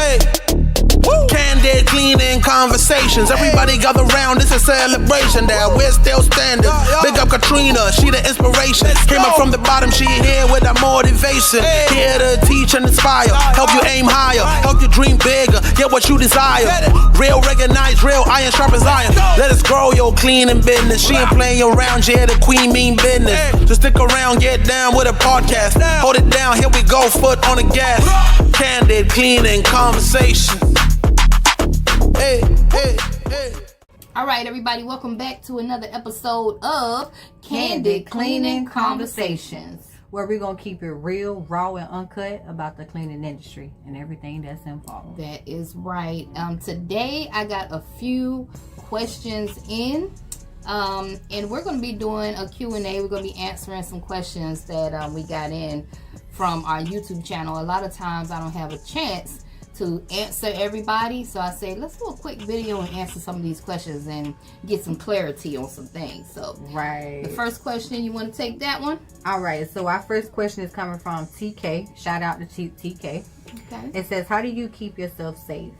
Hey. Candid, cleaning conversations. Everybody gather round, it's a celebration that we're still standing. Big up Katrina, she the inspiration. Came up from the bottom, she here with that motivation. Here to teach and inspire, help you aim higher, help you dream bigger, get what you desire. Real recognize, real iron sharp as iron. Let us grow your cleaning business. She ain't playing around, yeah, the queen mean business. So stick around, get down with a podcast. Hold it down, here we go, foot on the gas. Candid, cleaning conversation. Hey, hey, hey. All right, everybody, welcome back to another episode of Candid Cleaning Conversations, where we're going to keep it real, raw, and uncut about the cleaning industry and everything that's involved. That is right. Today, I got a few questions in, and we're going to be doing a Q&A. We're going to be answering some questions that we got in from our YouTube channel. A lot of times, I don't have a chance to answer everybody, so I say let's do a quick video and answer some of these questions and get some clarity on some things. So right, the first question, you want to take that one? All right, so our first question is coming from TK. Shout out to TK. Okay. It says, how do you keep yourself safe?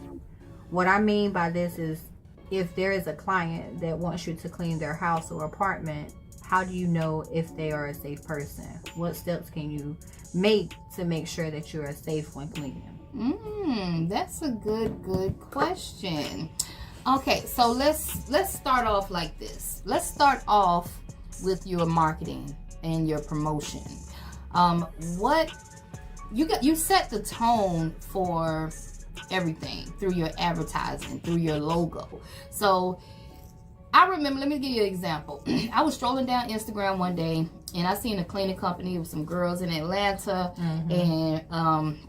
What I mean by this is, if there is a client that wants you to clean their house or apartment, how do you know if they are a safe person? What steps can you make to make sure that you are safe when cleaning? That's a good question. Okay, so let's start off like this. Let's start off with your marketing and your promotion. What you set the tone for everything through your advertising, through your logo. So I remember, let me give you an example. I was strolling down Instagram one day and I seen a cleaning company with some girls in Atlanta, and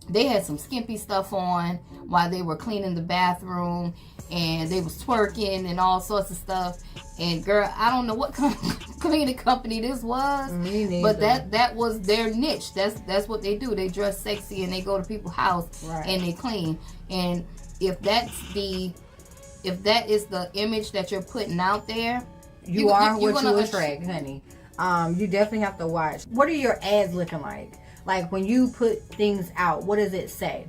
they had some skimpy stuff on while they were cleaning the bathroom, and they was twerking and all sorts of stuff. And girl, I don't know what kind of cleaning company this was, but that was their niche. That's what they do. They dress sexy and they go to people's house and they clean. And if that is the image that you're putting out there, you are what you attract, honey. You definitely have to watch. What are your ads looking like? Like when you put things out, what does it say?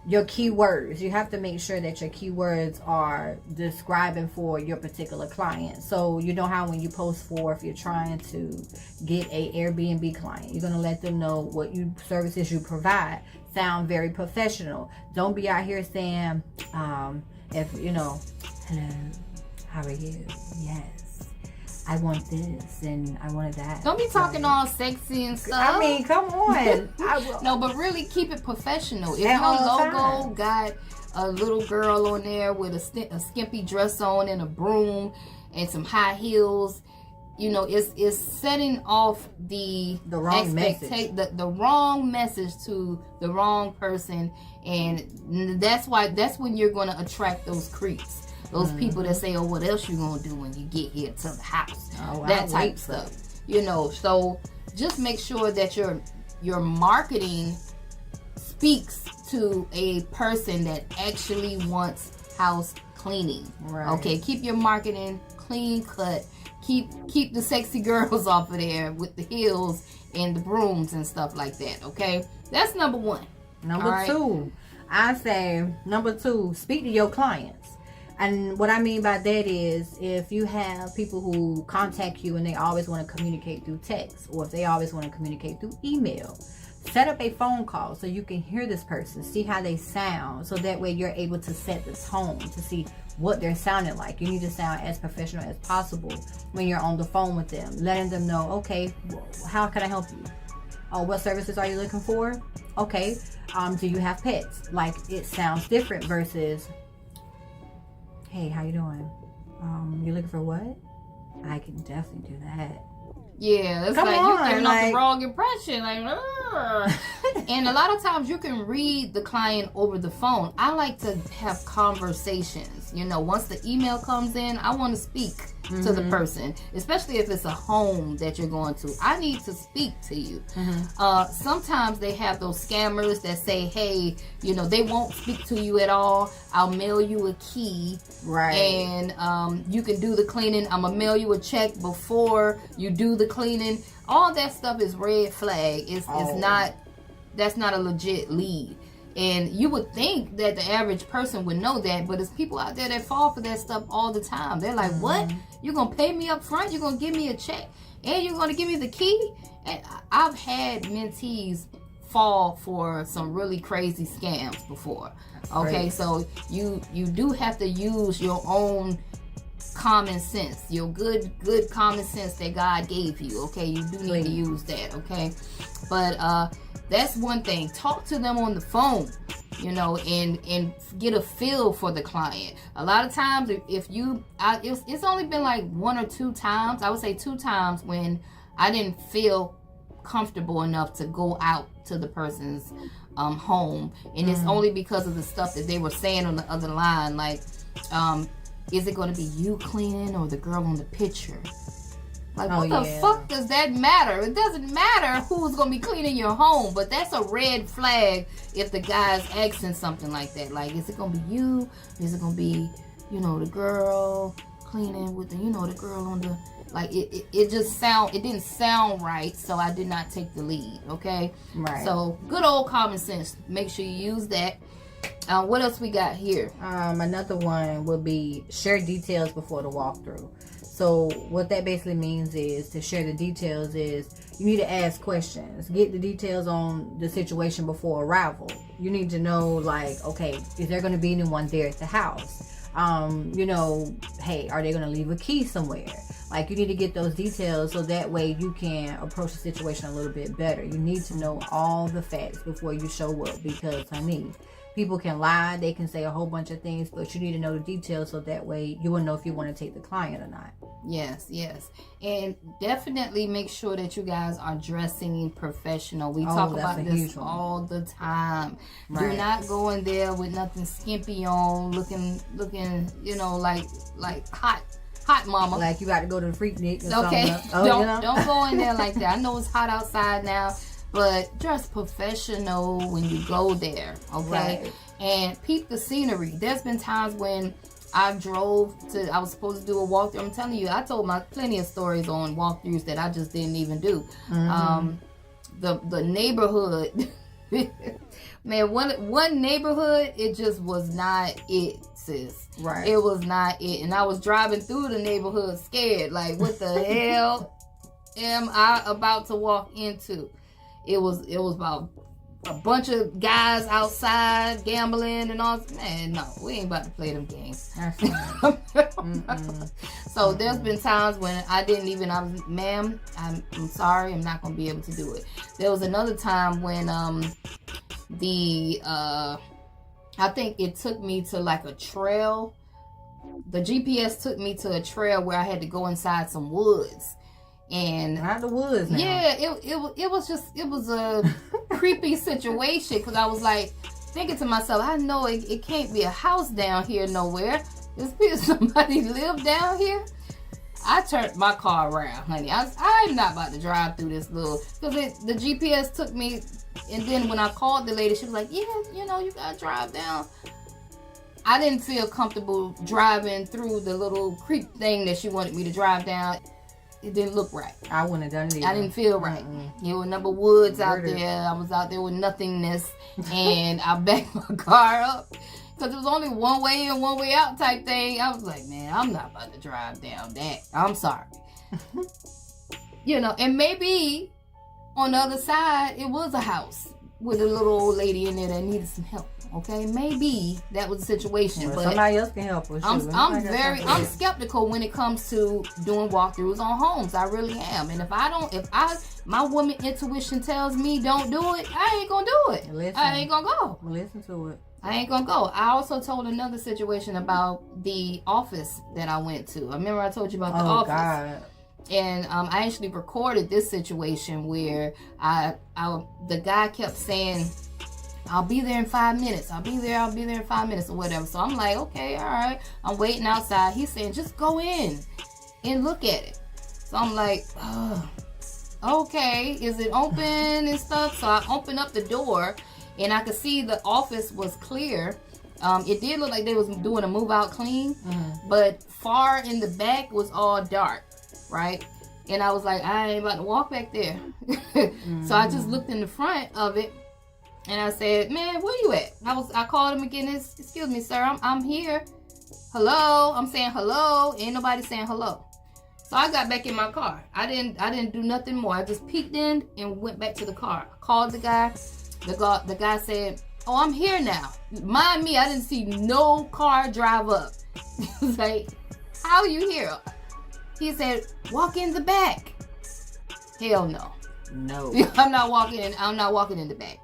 Your keywords. You have to make sure that your keywords are describing for your particular client. So you know how when you post for, if you're trying to get a Airbnb client, you're going to let them know what services you provide. Sound very professional. Don't be out here saying, hello, how are you? Yes, I want this and I wanted that. Don't be talking all sexy and stuff. I mean, come on. No, but really keep it professional. If your logo got a little girl on there with a skimpy dress on and a broom and some high heels, it's setting off the wrong message. The wrong message to the wrong person, and that's when you're going to attract those creeps. Those people that say, oh, what else you gonna do when you get here to the house? That type of stuff. So just make sure that your marketing speaks to a person that actually wants house cleaning. Right. Okay, keep your marketing clean cut. Keep the sexy girls off of there with the heels and the brooms and stuff like that. Okay, that's number one. Number two, I say number two, speak to your clients. And what I mean by that is, if you have people who contact you and they always want to communicate through text, or if they always want to communicate through email, set up a phone call so you can hear this person, see how they sound, so that way you're able to set the tone to see what they're sounding like. You need to sound as professional as possible when you're on the phone with them, letting them know, okay, how can I help you? Oh, what services are you looking for? Okay, do you have pets? Like, it sounds different versus, hey, how you doing? You looking for what? I can definitely do that. Yeah, it's like you're giving off the wrong impression. And a lot of times you can read the client over the phone. I like to have conversations. Once the email comes in, I want to speak to the person, especially if it's a home that you're going to. I need to speak to you. Sometimes they have those scammers that say, hey, they won't speak to you at all. I'll mail you a key. Right. And you can do the cleaning. I'm going to mail you a check before you do the cleaning. All that stuff is red flag. It's not, that's not a legit lead. And you would think that the average person would know that, but there's people out there that fall for that stuff all the time. They're like, what? You're going to pay me up front? You're going to give me a check? And you're going to give me the key? And I've had mentees fall for some really crazy scams before. Okay, so you do have to use your own common sense, your good common sense that God gave you. Okay, you do need to use that. Okay, but that's one thing. Talk to them on the phone, you know, and get a feel for the client. A lot of times, it's only been like 1 or 2 times. I would say 2 times when I didn't feel comfortable enough to go out to the person's home, and it's only because of the stuff that they were saying on the other line, like, is it going to be you cleaning or the girl on the picture? Like, what the fuck does that matter? It doesn't matter who's going to be cleaning your home, but that's a red flag if the guy's asking something like that. Like, is it going to be you? Is it going to be, you know, the girl cleaning with the, you know, the girl on the, like, it didn't sound right, so I did not take the lead, okay? Right. So, good old common sense. Make sure you use that. What else we got here? Another one would be share details before the walkthrough. So what that basically means is, to share the details is, you need to ask questions. Get the details on the situation before arrival. You need to know, like, okay, is there going to be anyone there at the house? You know, hey, are they going to leave a key somewhere? Like, you need to get those details so that way you can approach the situation a little bit better. You need to know all the facts before you show up, because, honey, people can lie, they can say a whole bunch of things, but you need to know the details so that way you will know if you want to take the client or not. Yes. And definitely make sure that you guys are dressing professional. We talk about this all the time. Right. Do not go in there with nothing skimpy on, looking, you know, like hot mama. Like you got to go to the Freaknik or something. Don't go in there like that. I know it's hot outside now, but dress professional when you go there, okay? Right. And peep the scenery. There's been times when I was supposed to do a walkthrough. I'm telling you, I told plenty of stories on walkthroughs that I just didn't even do. The neighborhood, man, one neighborhood, it just was not it, sis. Right. It was not it. And I was driving through the neighborhood scared, like, what the hell am I about to walk into? It was about a bunch of guys outside gambling and all. Man, no, we ain't about to play them games. So there's been times when I was, ma'am, I'm sorry, I'm not gonna be able to do it. There was another time when I think it took me to like a trail. The GPS took me to a trail where I had to go inside some woods. And out the woods now. Yeah, it was a creepy situation, because I was like thinking to myself, I know it can't be a house down here nowhere. Does somebody live down here? I turned my car around, honey. I'm not about to drive through this because the GPS took me, and then when I called the lady, she was like, yeah, you know, you gotta drive down. I didn't feel comfortable driving through the little creek thing that she wanted me to drive down. It didn't look right. I wouldn't have done it either. I didn't feel right. There were number woods out there. I was out there with nothingness, and I backed my car up because it was only one way in, one way out type thing. I was like, man, I'm not about to drive down that. I'm sorry. You know, and maybe on the other side, it was a house with a little old lady in there that needed some help. Okay, maybe that was the situation, but somebody else can help us. I'm skeptical when it comes to doing walkthroughs on homes. I really am. And if my woman intuition tells me don't do it, I ain't gonna do it. I ain't gonna go. Listen to it. I ain't gonna go. I also told another situation about the office that I went to. I remember I told you about the office. God. And I actually recorded this situation where the guy kept saying, I'll be there in 5 minutes. I'll be there in 5 minutes or whatever. So I'm like, okay, all right. I'm waiting outside. He's saying, just go in and look at it. So I'm like, okay, is it open and stuff? So I opened up the door and I could see the office was clear. It did look like they was doing a move out clean, but far in the back was all dark, right? And I was like, I ain't about to walk back there. So I just looked in the front of it. And I said, man, where you at? I called him again. Excuse me, sir, I'm here. Hello. I'm saying hello. Ain't nobody saying hello. So I got back in my car. I didn't do nothing more. I just peeked in and went back to the car. I called the guy. The guy said, oh, I'm here now. Mind me, I didn't see no car drive up. He was like, how are you here? He said, walk in the back. Hell no. No. I'm not walking in the back.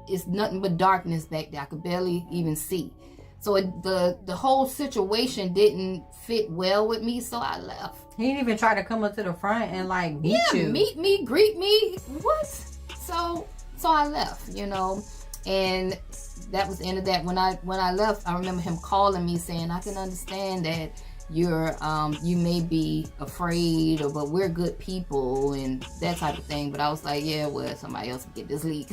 It's nothing but darkness back there. I could barely even see. So the whole situation didn't fit well with me, so I left. He didn't even try to come up to the front and like meet you. Meet me, greet me. What? So I left, you know, and that was the end of that. When I left, I remember him calling me saying, I can understand that you may be afraid, but we're good people and that type of thing. But I was like, yeah, well, somebody else can get this leak.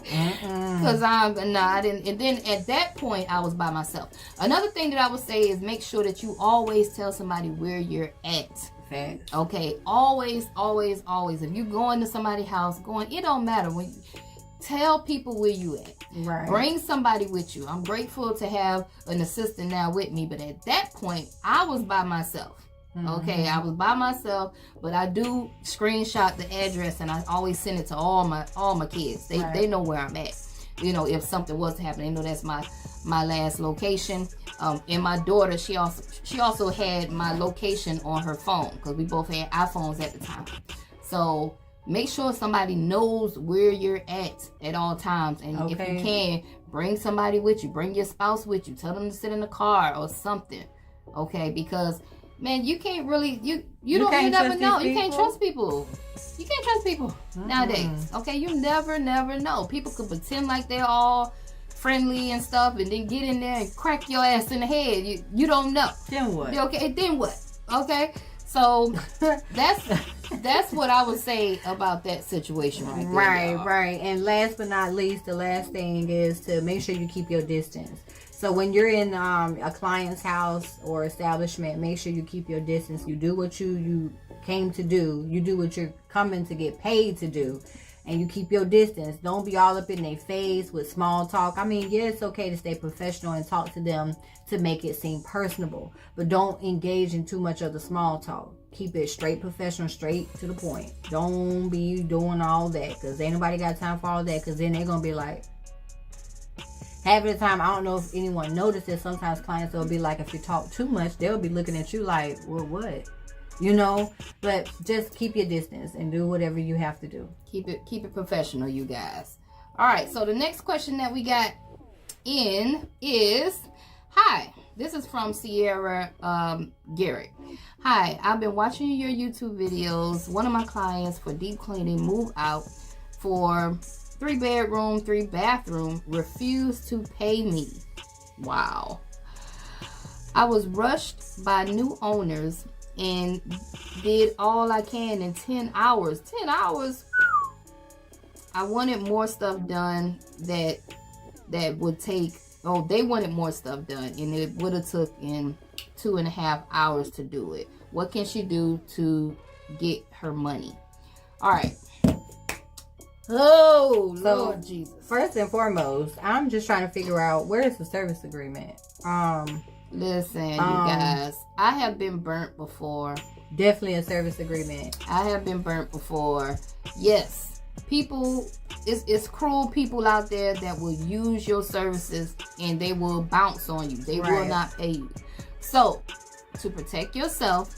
Because I didn't. And then at that point, I was by myself. Another thing that I would say is make sure that you always tell somebody where you're at. Fact. Okay, always. If you go into somebody's house, it don't matter. When you tell people where you at. Right. Bring somebody with you. I'm grateful to have an assistant now with me, but at that point, I was by myself. Okay, I was by myself, but I do screenshot the address and I always send it to all my kids. They know where I'm at. You know, if something was to happen, they know that's my last location. And my daughter, she also had my location on her phone because we both had iPhones at the time. So make sure somebody knows where you're at all times. And if you can, bring somebody with you. Bring your spouse with you. Tell them to sit in the car or something. Okay, because man, you can't really you never know. You can't trust people. You can't trust people nowadays. Okay, you never know. People could pretend like they're all friendly and stuff, and then get in there and crack your ass in the head. You don't know. Then what? Okay, then what? Okay, so that's what I would say about that situation right there. Right. And last but not least, the last thing is to make sure you keep your distance. So when you're in a client's house or establishment, make sure you keep your distance. You do what you came to do. You do what you're coming to get paid to do. And you keep your distance. Don't be all up in their face with small talk. I mean, yeah, it's okay to stay professional and talk to them to make it seem personable. But don't engage in too much of the small talk. Keep it straight professional, straight to the point. Don't be doing all that, because ain't nobody got time for all that, because then they're going to be like, half of the time, I don't know if anyone notices, sometimes clients will be like, if you talk too much, they'll be looking at you like, well, what? You know? But just keep your distance and do whatever you have to do. Keep it professional, you guys. All right, so the next question that we got in is, hi, this is from Sierra Garrett. Hi, I've been watching your YouTube videos. One of my clients for deep cleaning moved out for 3-bedroom, 3-bathroom, refused to pay me. Wow. I was rushed by new owners and did all I can in 10 hours. 10 hours? I wanted more stuff done that would take, they wanted more stuff done, and it would have took in 2.5 hours to do it. What can she do to get her money? All right. Oh, Lord Jesus. First and foremost, I'm just trying to figure out, where is the service agreement? Listen, you guys, I have been burnt before. Definitely a service agreement. I have been burnt before. Yes. People, it's cruel people out there that will use your services and they will bounce on you. They will not pay you. So, to protect yourself,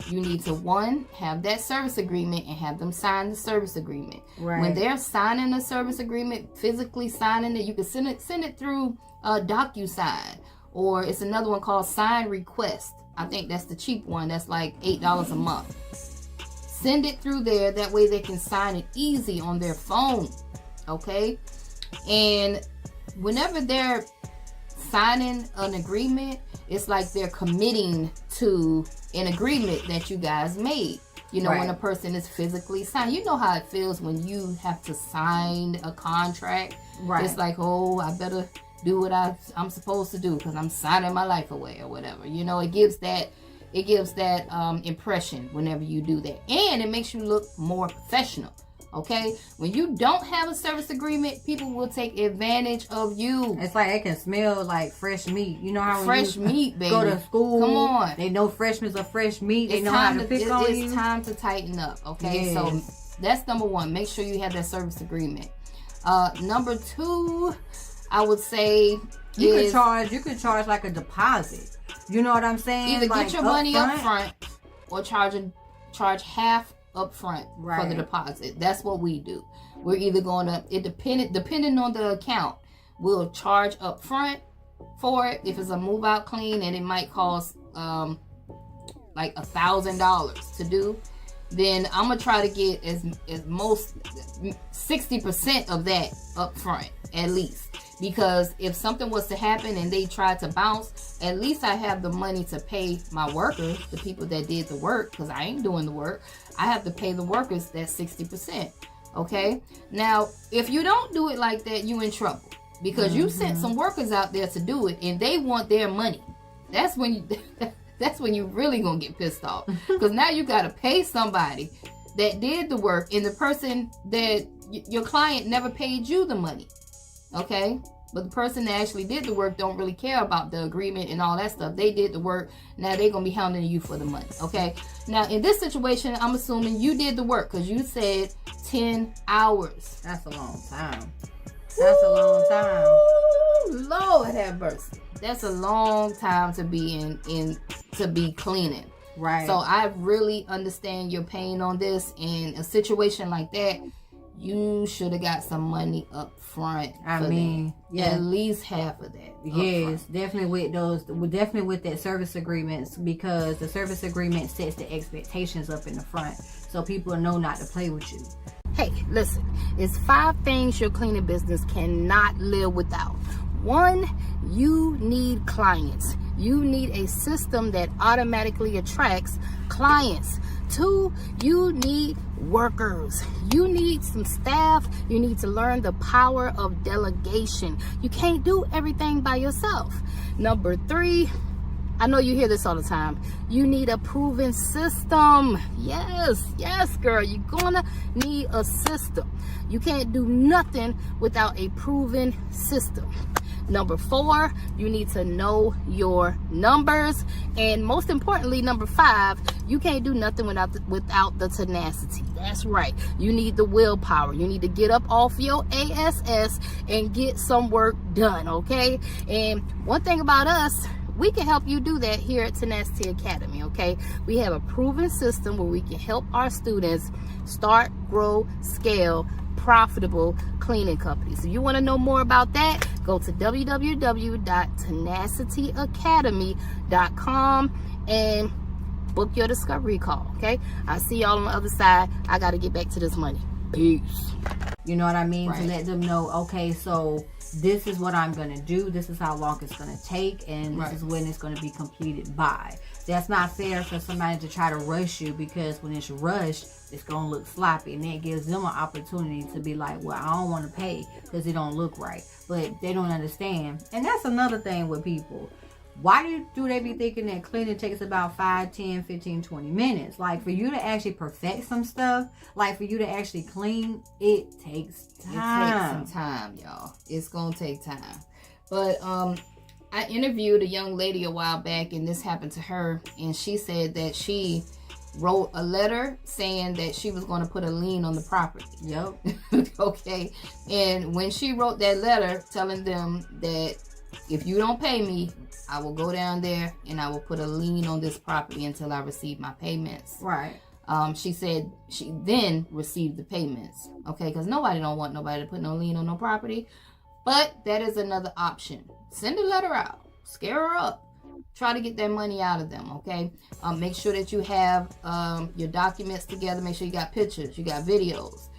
you need to, one, have that service agreement and have them sign the service agreement. Right. When they're signing a service agreement, physically signing it, you can send it through DocuSign, or it's another one called Sign Request. I think that's the cheap one. That's like $8 a month. Send it through there. That way they can sign it easy on their phone. Okay? And whenever they're signing an agreement, it's like they're committing to an agreement that you guys made. You know, when a person is physically signed, you know how it feels when you have to sign a contract. Right. It's like, oh, I better do what I'm supposed to do because I'm signing my life away or whatever. You know, it gives that impression whenever you do that, and it makes you look more professional. Okay, when you don't have a service agreement, people will take advantage of you. It's like it can smell like fresh meat. You know how fresh meat, baby. Go to school. Come on. They know freshmen are fresh meat. They It's know time how to pick on you. It's time to tighten up. Okay, Yes. so that's number one. Make sure you have that service agreement. Number two, I would say you could charge like a deposit. You know what I'm saying? Either like get your money up front or charge half up front for the deposit. That's what we do. We're either going to, depending on the account, we'll charge up front for it. If it's a move out clean and it might cost like $1,000 to do, then I'm gonna try to get as most 60% of that up front at least, because if something was to happen and they tried to bounce, at least I have the money to pay my workers, the people that did the work, because I ain't doing the work. I have to pay the workers that 60%. Okay, now if you don't do it like that, you in trouble, because you sent some workers out there to do it and they want their money. That's when you really gonna get pissed off, because now you gotta pay somebody that did the work, and the person that your client never paid you the money. Okay, but the person that actually did the work don't really care about the agreement and all that stuff. They did the work. Now they're gonna be hounding you for the money. Okay, now in this situation, I'm assuming you did the work, because you said 10 hours. That's a long time. That's a long time. Lord have mercy. That's a long time to be to be cleaning. Right. So I really understand your pain on this. In a situation like that, you should have got some money up front. I mean, yeah, at least half of that. Yes, definitely with that service agreements, because the service agreement sets the expectations up in the front, so people know not to play with you. Hey, listen, it's 5 things your cleaning business cannot live without. 1, you need clients. You need a system that automatically attracts clients. 2, you need workers. You need some staff. You need to learn the power of delegation. You can't do everything by yourself. Number 3, I know you hear this all the time. You need a proven system. Yes, girl. You're gonna need a system. You can't do nothing without a proven system. Number 4, you need to know your numbers. And most importantly, number 5, you can't do nothing without the tenacity. That's right. You need the willpower. You need to get up off your ass and get some work done, okay? And one thing about us, we can help you do that here at Tenacity Academy, okay? We have a proven system where we can help our students start, grow, scale profitable cleaning companies. If you want to know more about that, go to www.tenacityacademy.com and book your discovery call, okay? I'll see y'all on the other side. I got to get back to this money. Peace. You know what I mean? Right. To let them know, okay, so this is what I'm going to do. This is how long it's going to take. And this is when it's going to be completed by. That's not fair for somebody to try to rush you, because when it's rushed, it's going to look sloppy. And that gives them an opportunity to be like, well, I don't want to pay because it don't look right. But they don't understand. And that's another thing with people. Why do they be thinking that cleaning takes about 5, 10, 15, 20 minutes? Like, for you to actually perfect some stuff, like for you to actually clean, it takes time. It takes some time, y'all. It's going to take time. But I interviewed a young lady a while back, and this happened to her. And she said that she wrote a letter saying that she was going to put a lien on the property. Yep. Okay. And when she wrote that letter telling them that if you don't pay me, I will go down there and I will put a lien on this property until I receive my payments. Right. She said she then received the payments. Okay, because nobody don't want nobody to put no lien on no property. But that is another option. Send a letter out. Scare her up. Try to get that money out of them, okay? Make sure that you have your documents together. Make sure you got pictures, you got videos,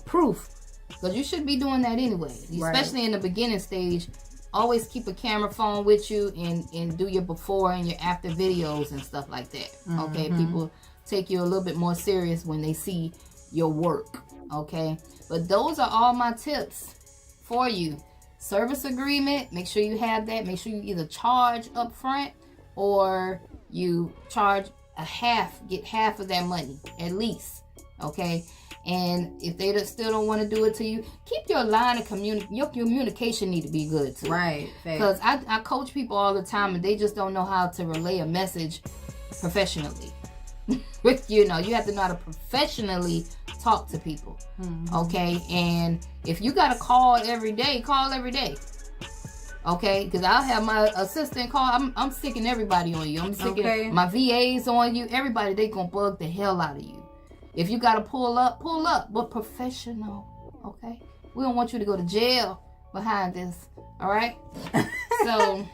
proof. Because you should be doing that anyway. Especially in the beginning stage. Always keep a camera phone with you and do your before and your after videos and stuff like that. Okay, people take you a little bit more serious when they see your work. Okay, but those are all my tips for you. Service agreement, make sure you have that. Make sure you either charge up front or you charge get half of that money at least. Okay, And if they still don't want to do it to you, keep your line of your communication need to be good too. Right. Because I coach people all the time and they just don't know how to relay a message professionally. You know, you have to know how to professionally talk to people. Okay. And if you got to call every day, call every day. Okay, because I'll have my assistant call. I'm sicking everybody on you. I'm sicking my VAs on you. Everybody, they gonna bug the hell out of you. If you gotta pull up, but professional. Okay, we don't want you to go to jail behind this. All right. So,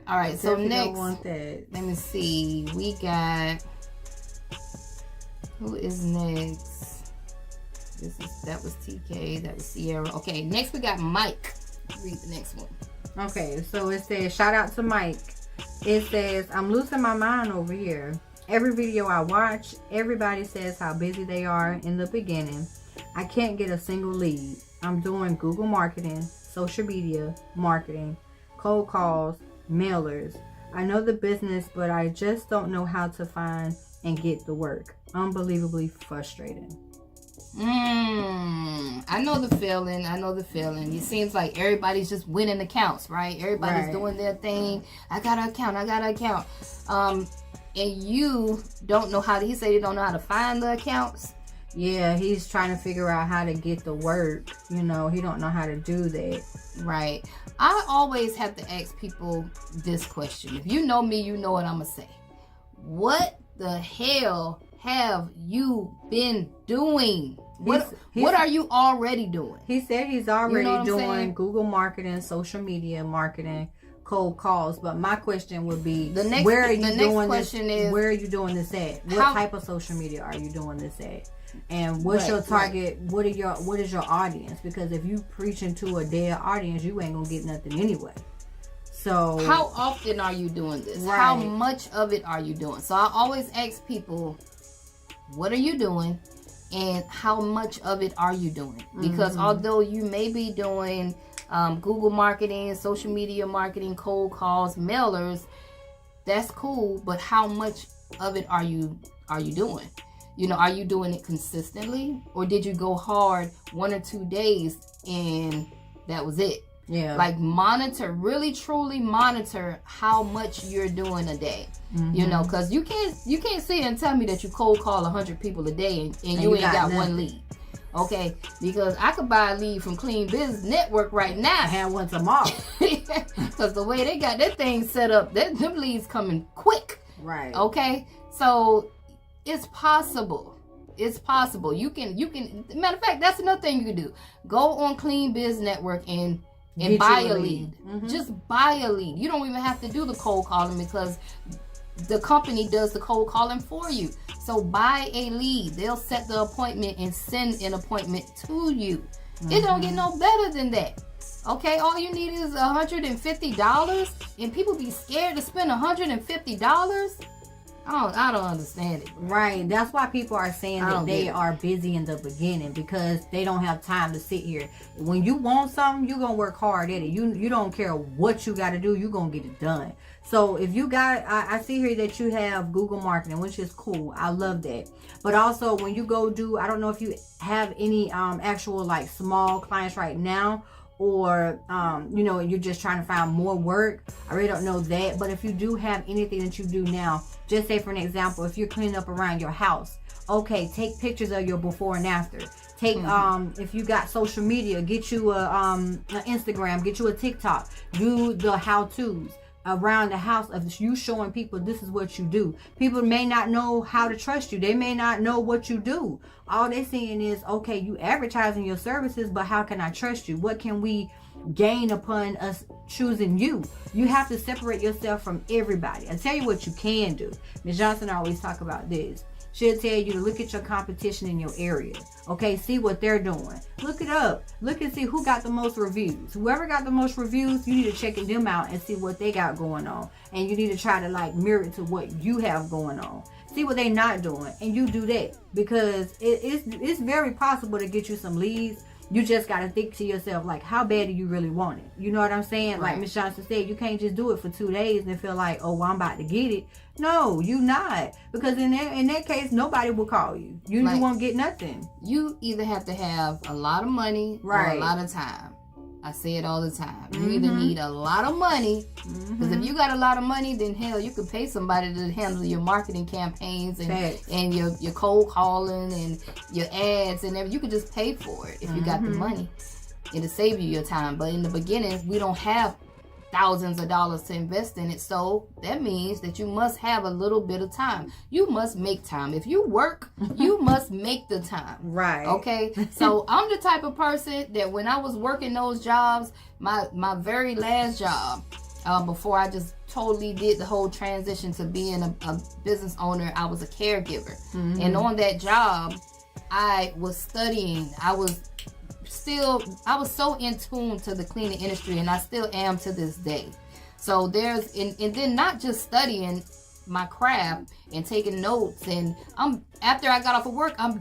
all right. So next, let me see. We got who is next? That was TK. That was Sierra. Okay, next we got Mike. Read the next one. Okay, so it says, shout out to Mike. It says, I'm losing my mind over here. Every video I watch, everybody says how busy they are in the beginning. I can't get a single lead. I'm doing Google marketing, social media marketing, cold calls, mailers. I know the business, but I just don't know how to find and get the work. Unbelievably frustrating. I know the feeling. It seems like everybody's just winning accounts, right? Everybody's doing their thing. I got an account. And you don't know how to, he said you don't know how to find the accounts. Yeah, he's trying to figure out how to get the work. You know, he don't know how to do that. Right. I always have to ask people this question. If you know me, you know what I'm going to say. What the hell have you been doing? What are you already doing? He said he's already doing Google marketing, social media marketing, cold calls. But my question would be, where are you doing this at? What type of social media are you doing this at? And what's your target? What is your audience? Because if you preaching to a dead audience, you ain't gonna get nothing anyway. So how often are you doing this? Right. How much of it are you doing? So I always ask people, what are you doing? And how much of it are you doing? Because although you may be doing Google marketing, social media marketing, cold calls, mailers, that's cool. But how much of it are you doing? You know, are you doing it consistently, or did you go hard 1 or 2 days and that was it? Yeah. Like really truly monitor how much you're doing a day. You know, because you can't sit and tell me that you cold call 100 people a day and you ain't got one lead. Okay, because I could buy a lead from Clean Business Network right now. I have one tomorrow. Because the way they got that thing set up, them leads coming quick. Right. Okay, so it's possible. It's possible. You can. Matter of fact, that's another thing you can do. Go on Clean Business Network and buy a lead. Just buy a lead. You don't even have to do the cold calling because the company does the cold calling for you. So buy a lead. They'll set the appointment and send an appointment to you. It don't get no better than that. Okay, all you need is $150, and people be scared to spend $150. I don't understand it. Right. That's why people are saying that they are busy in the beginning, because they don't have time to sit here. When you want something, you're going to work hard at it. You don't care what you got to do. You're going to get it done. So if you got, I see here that you have Google marketing, which is cool. I love that. But also when you go do, I don't know if you have any actual like small clients right now, or you know, you're just trying to find more work. I really don't know that. But if you do have anything that you do now, just say for an example, if you're cleaning up around your house, okay, take pictures of your before and after. Take if you got social media, get you an Instagram, get you a TikTok, do the how-tos around the house of you showing people this is what you do. People may not know how to trust you. They may not know what you do. All they're seeing is, okay, you advertising your services, but how can I trust you? What can we gain upon us choosing you? You have to separate yourself from everybody. I'll tell you what you can do. Ms. Johnson always talk about this. She'll tell you to look at your competition in your area. Okay, see what they're doing. Look it up. Look and see who got the most reviews. Whoever got the most reviews, you need to check them out and see what they got going on. And you need to try to like mirror it to what you have going on. See what they're not doing, and you do that, because it's very possible to get you some leads. You just got to think to yourself, like, how bad do you really want it? You know what I'm saying? Right. Like Miss Johnson said, you can't just do it for 2 days and feel like, oh, well, I'm about to get it. No, you not. Because in that case, nobody will call you. You won't get nothing. You either have to have a lot of money or a lot of time. I say it all the time. You either need a lot of money, because if you got a lot of money, then hell, you could pay somebody to handle your marketing campaigns and your cold calling and your ads and everything. You could just pay for it if you got the money. It'll save you your time. But in the beginning, we don't have thousands of dollars to invest in it, so that means that you must have a little bit of time. You must make time. If you work, you must make the time. Right. Okay. So I'm the type of person that when I was working those jobs, my very last job, before I just totally did the whole transition to being a business owner, I was a caregiver. And on that job, I was studying. I was so in tune to the cleaning industry, and I still am to this day. So there's and then not just studying my craft and taking notes, and after I got off of work, I'm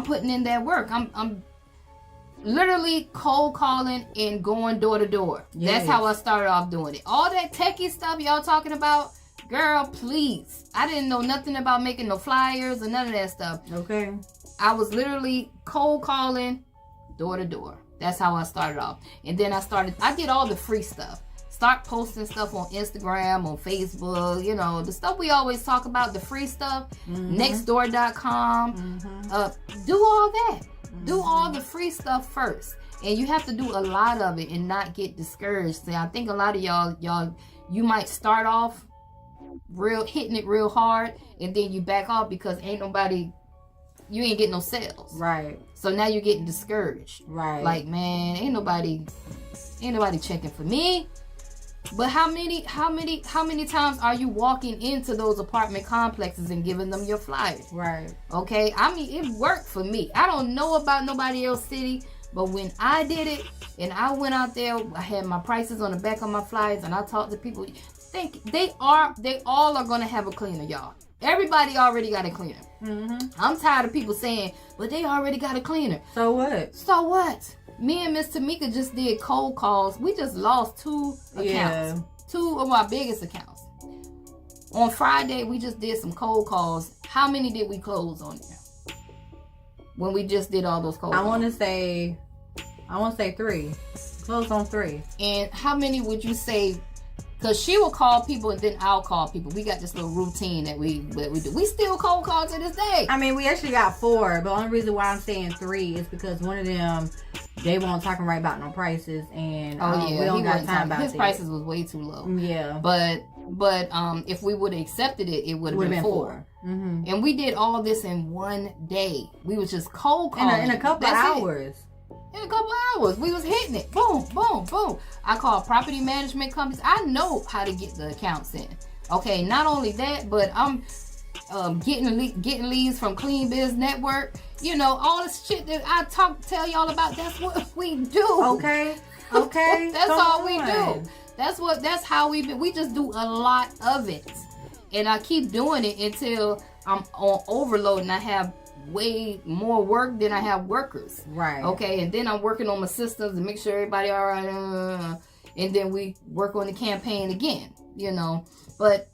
putting in that work. I'm literally cold calling and going door to door. Yes. That's how I started off doing it. All that techie stuff y'all talking about, girl, please. I didn't know nothing about making no flyers or none of that stuff. Okay. I was literally cold calling door to door. That's how I started off. And then I did all the free stuff. Start posting stuff on Instagram, on Facebook, you know, the stuff we always talk about, the free stuff, nextdoor.com. Do all that. Do all the free stuff first. And you have to do a lot of it and not get discouraged. See, I think a lot of y'all, you might start off hitting it real hard, and then you back off because you ain't getting no sales. Right. So now you're getting discouraged. Right. Like, man, ain't nobody checking for me. But how many times are you walking into those apartment complexes and giving them your flyers? Right. Okay. I mean, it worked for me. I don't know about nobody else's city, but when I did it and I went out there, I had my prices on the back of my flyers and I talked to people. They all are gonna have a cleaner, y'all. Everybody already got a cleaner. I'm tired of people saying, but they already got a cleaner. So what? So what? Me and Miss Tamika just did cold calls. We just lost 2 accounts. Yeah. 2 of our biggest accounts. On Friday, we just did some cold calls. How many did we close on there? When we just did all those cold calls? I want to say 3. Closed on 3. And how many would you say? Because she will call people and then I'll call people. We got this little routine that we do. We still cold call to this day. I mean, we actually got 4. But the only reason why I'm saying 3 is because one of them, they won't talking right about no prices. And we don't got time about it. His prices was way too low. Yeah. But if we would have accepted it, it would have been 4. And we did all this in one day. We was just cold calling. In a couple of hours. In a couple hours, we was hitting it. Boom, boom, boom. I called property management companies. I know how to get the accounts in. Okay, not only that, but I'm getting leads from Clean Biz Network. You know, all the shit that I tell y'all about. That's what we do. Okay. That's all we do. That's how we just do a lot of it, and I keep doing it until I'm on overload and I have way more work than I have workers. Right. Okay, and then I'm working on my systems to make sure everybody all right. And then we work on the campaign again, you know. But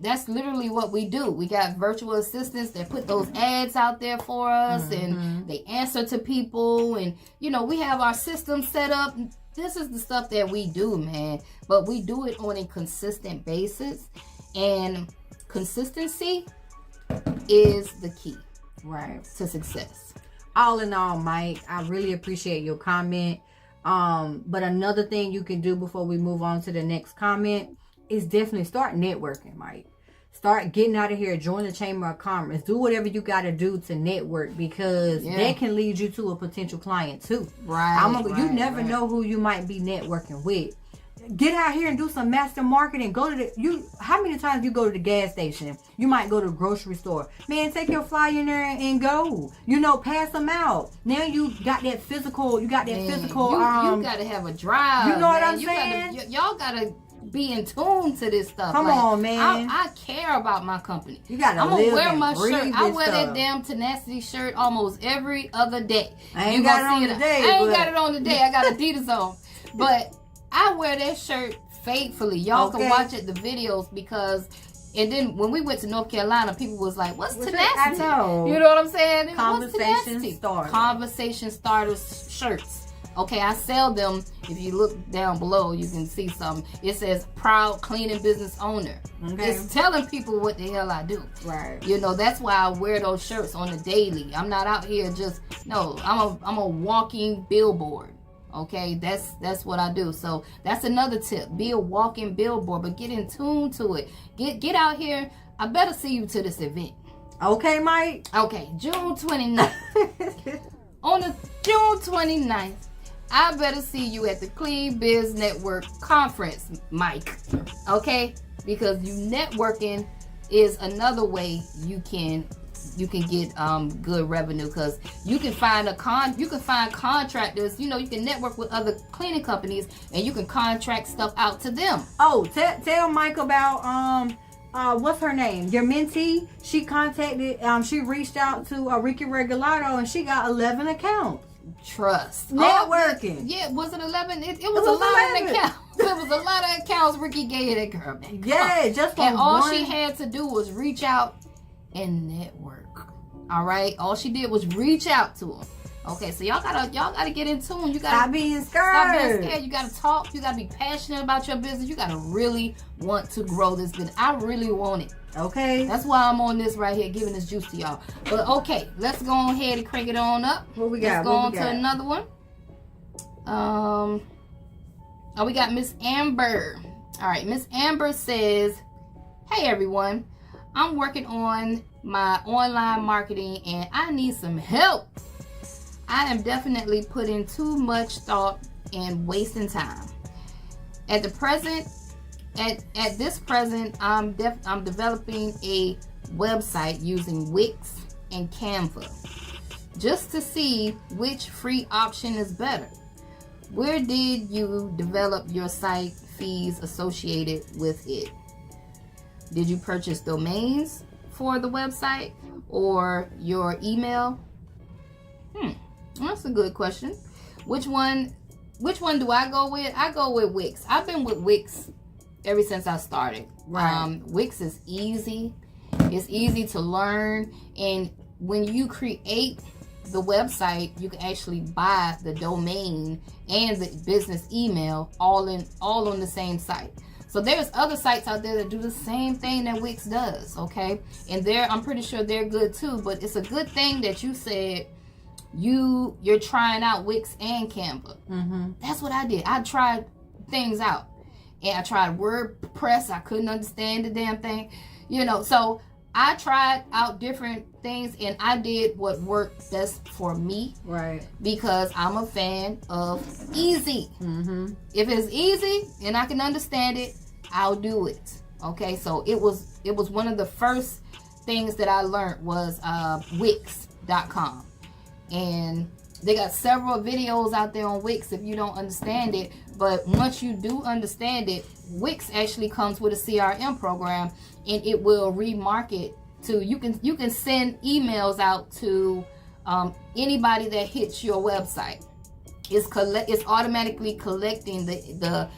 that's literally what we do. We got virtual assistants that put those ads out there for us and they answer to people. And, you know, we have our system set up. This is the stuff that we do, man. But we do it on a consistent basis. And consistency is the key. Right. To success. All in all, Mike, I really appreciate your comment. But another thing you can do before we move on to the next comment is definitely start networking, Mike. Start getting out of here, join the Chamber of Commerce, do whatever you got to do to network, because that can lead you to a potential client too. Right. You never know who you might be networking with. Get out here and do some master marketing. How many times you go to the gas station? You might go to the grocery store. Man, take your flyer in there and go. You know, pass them out. Now you got that physical. You got to have a drive. You know what I'm saying? Y'all gotta be in tune to this stuff. Come on, man. I care about my company. You gotta I'm gonna live wear and my breathe shirt. I this wear stuff. that damn Tenacity shirt almost every other day. I ain't got it on today. I ain't got it on today. I got Adidas on. But I wear that shirt faithfully. Y'all can watch it, the videos, because and then when we went to North Carolina, people was like, what's Tenacity? I know. You know what I'm saying? Conversation starters. Conversation starters shirts. Okay, I sell them. If you look down below, you can see something. It says proud cleaning business owner. Okay. It's telling people what the hell I do. Right. You know, that's why I wear those shirts on the daily. I'm not out here just, no, I'm a walking billboard. Okay, that's what I do. So that's another tip. Be a walking billboard, but get in tune to it. Get out here. I better see you to this event. Okay, Mike. Okay, June 29th. On the June 29th, I better see you at the Clean Biz Network conference, Mike. Okay? Because you networking is another way you can get good revenue, because you can find contractors. You know, you can network with other cleaning companies and you can contract stuff out to them. Oh, tell Mike about what's her name? Your mentee. She contacted. She reached out to Ricky Regulato and she got 11 accounts. Trust. Networking. Yeah, was it 11? It was a lot of accounts. It was a lot of accounts Ricky gave that girl. Yeah, just for and all one. she had to do was reach out and network. All right, all she did was reach out to him. Okay, so y'all gotta get in tune. You gotta stop being scared. You gotta talk. You gotta be passionate about your business. You gotta really want to grow this business. I really want it. Okay. That's why I'm on this right here, giving this juice to y'all. But okay, let's go ahead and crank it on up. What we got? Let's go on to another one. We got Miss Amber. All right, Miss Amber says, "Hey everyone, I'm working on my online marketing and I need some help. I am definitely putting too much thought and wasting time. At this present, I'm developing a website using Wix and Canva just to see which free option is better. Where did you develop your site fees associated with it? Did you purchase domains for the website or your email?" That's a good question. Which one do I go with? I go with Wix. I've been with Wix ever since I started. Right. Wix is easy. It's easy to learn, and when you create the website, you can actually buy the domain and the business email all on the same site. So there's other sites out there that do the same thing that Wix does, okay? And I'm pretty sure they're good too, but it's a good thing that you said you're trying out Wix and Canva. Mm-hmm. That's what I did. I tried things out. And I tried WordPress. I couldn't understand the damn thing. You know, so I tried out different things and I did what worked best for me. Right. Because I'm a fan of easy. Mm-hmm. If it's easy and I can understand it, I'll do it. Okay, so it was one of the first things that I learned was Wix.com. And they got several videos out there on Wix if you don't understand it. But once you do understand it, Wix actually comes with a CRM program, and it will remarket to you can send emails out to anybody that hits your website. It's automatically collecting the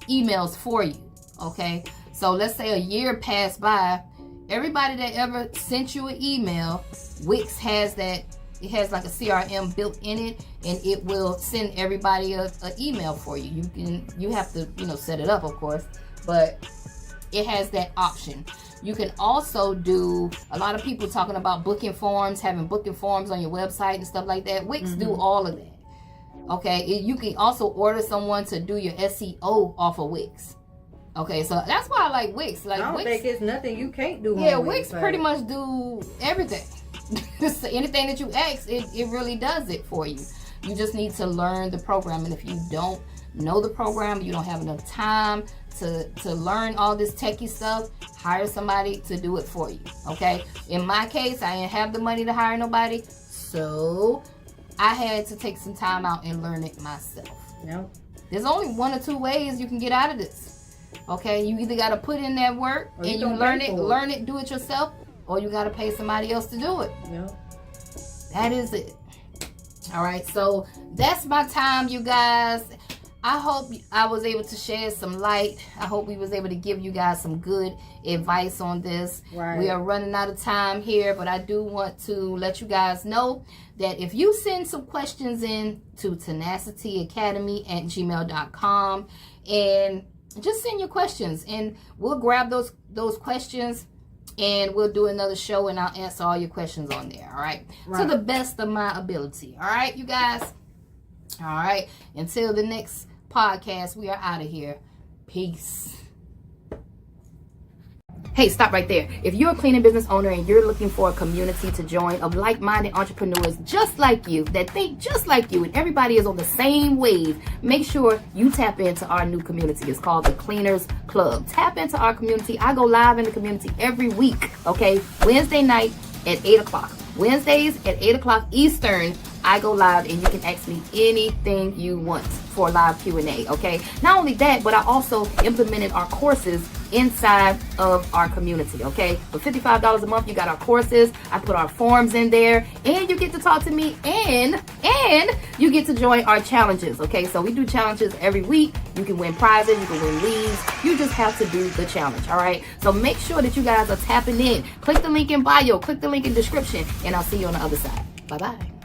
emails for you. Okay, so let's say a year passed by. Everybody that ever sent you an email, Wix has that. It has like a CRM built in it, and it will send everybody an email for you. You have to set it up, of course, but it has that option. You can also do a lot of people talking about booking forms, having booking forms on your website and stuff like that. Wix do all of that. Okay, you can also order someone to do your SEO off of Wix. Okay, so that's why I like Wix. Like, I don't think it's nothing you can't do. Yeah, on Wix pretty much do everything. Anything that you ask, it really does it for you. You just need to learn the program, and if you don't know the program, you don't have enough time to learn all this techie stuff, hire somebody to do it for you. Okay, in my case, I didn't have the money to hire nobody, so I had to take some time out and learn it myself. Yep. There's only 1 or 2 ways you can get out of this. Okay, you either got to put in that work and you learn it, do it yourself, or you got to pay somebody else to do it. Yep. That is it. All right, so that's my time, you guys. I hope I was able to shed some light. I hope we was able to give you guys some good advice on this. Right. We are running out of time here, but I do want to let you guys know that if you send some questions in to tenacityacademy@gmail.com, and just send your questions, and we'll grab those questions, and we'll do another show, and I'll answer all your questions on there. All right, to the best of my ability. All right, you guys. All right, until the next podcast, we are out of here. Peace. Hey, stop right there. If you're a cleaning business owner and you're looking for a community to join of like-minded entrepreneurs just like you, that think just like you, and everybody is on the same wave, make sure you tap into our new community. It's called the Cleaners Club. Tap into our community. I go live in the community every week, okay? Wednesday night at 8 o'clock. Wednesdays at 8 o'clock Eastern, I go live, and you can ask me anything you want for a live Q&A, okay? Not only that, but I also implemented our courses inside of our community, okay? For $55 a month, you got our courses. I put our forms in there, and you get to talk to me, and you get to join our challenges, okay? So we do challenges every week. You can win prizes, you can win leads. You just have to do the challenge, all right? So make sure that you guys are tapping in. Click the link in bio, click the link in description, and I'll see you on the other side. Bye-bye.